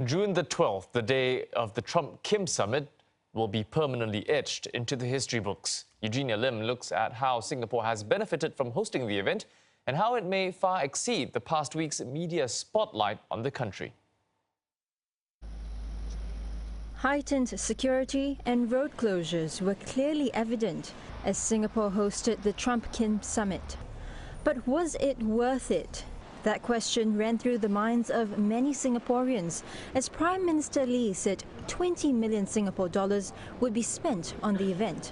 June the 12th, the day of the Trump-Kim summit, will be permanently etched into the history books. Eugenia looks at how Singapore has benefited from hosting the event and how it may far exceed the past week's media spotlight on the country. Heightened security and road closures were clearly evident as Singapore hosted the Trump-Kim summit. But was it worth it? That question ran through the minds of many Singaporeans as Prime Minister Lee said 20 million Singapore dollars would be spent on the event.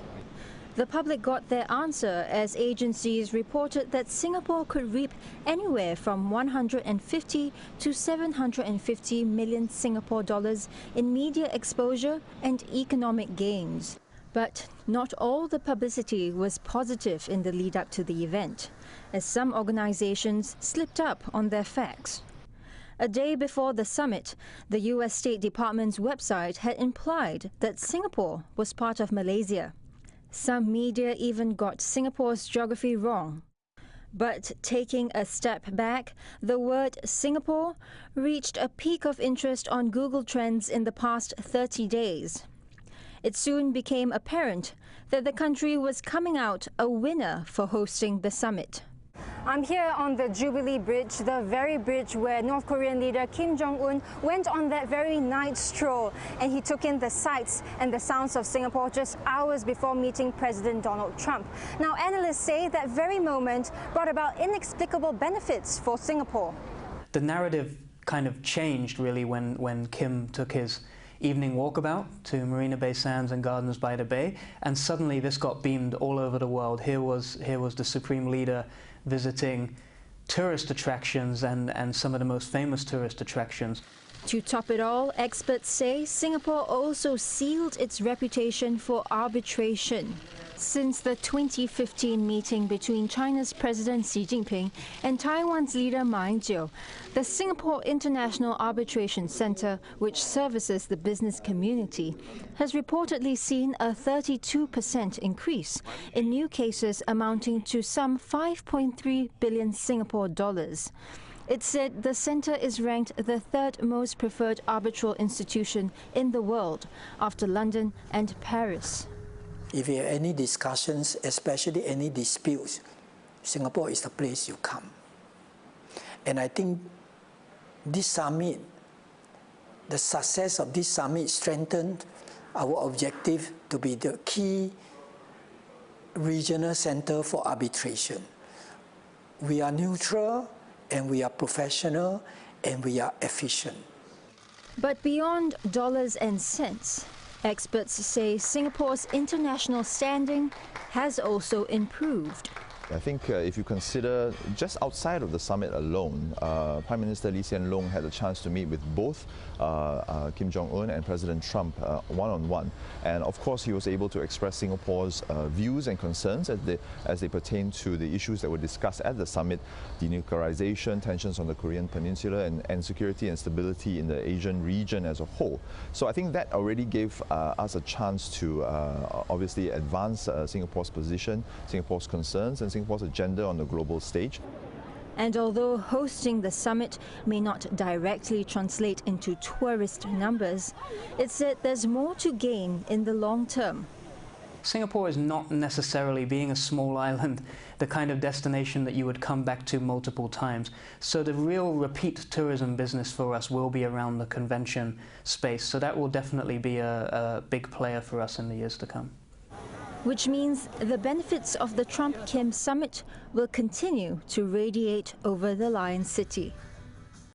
The public got their answer as agencies reported that Singapore could reap anywhere from 150 to 750 million Singapore dollars in media exposure and economic gains. But not all the publicity was positive in the lead-up to the event, as some organizations slipped up on their facts. A day before the summit, the US State Department's website had implied that Singapore was part of Malaysia. Some media even got Singapore's geography wrong. But taking a step back, the word Singapore reached a peak of interest on Google Trends in the past 30 days. It soon became apparent that the country was coming out a winner for hosting the summit. I'm here on the Jubilee Bridge, the very bridge where North Korean leader Kim Jong Un went on that very night stroll, and he took in the sights and the sounds of Singapore just hours before meeting President Donald Trump. Now, analysts say that very moment brought about inexplicable benefits for Singapore. The narrative kind of changed really when Kim took his evening walkabout to Marina Bay Sands and Gardens by the Bay, and suddenly this got beamed all over the world. Here was the Supreme Leader visiting tourist attractions and some of the most famous tourist attractions. To top it all, experts say Singapore also sealed its reputation for arbitration. Since the 2015 meeting between China's President Xi Jinping and Taiwan's leader Ma Ying-jeou, the Singapore International Arbitration Centre, which services the business community, has reportedly seen a 32% increase in new cases amounting to some 5.3 billion Singapore dollars. It said the centre is ranked the third most preferred arbitral institution in the world after London and Paris. If you have any discussions, especially any disputes, Singapore is the place you come. And I think this summit, the success of this summit strengthened our objective to be the key regional center for arbitration. We are neutral, and we are professional, and we are efficient. But beyond dollars and cents, experts say Singapore's international standing has also improved. I think if you consider just outside of the summit alone, Prime Minister Lee Hsien Loong had a chance to meet with both Kim Jong Un and President Trump one-on-one. And of course, he was able to express Singapore's views and concerns as they pertain to the issues that were discussed at the summit: denuclearization, tensions on the Korean Peninsula, and security and stability in the Asian region as a whole. So I think that already gave us a chance to obviously advance Singapore's position, Singapore's concerns, and Singapore's agenda on the global stage. And although hosting the summit may not directly translate into tourist numbers, it said there's more to gain in the long term. Singapore is not necessarily, being a small island, the kind of destination that you would come back to multiple times. So the real repeat tourism business for us will be around the convention space. So that will definitely be a big player for us in the years to come. Which means the benefits of the Trump-Kim summit will continue to radiate over the Lion City.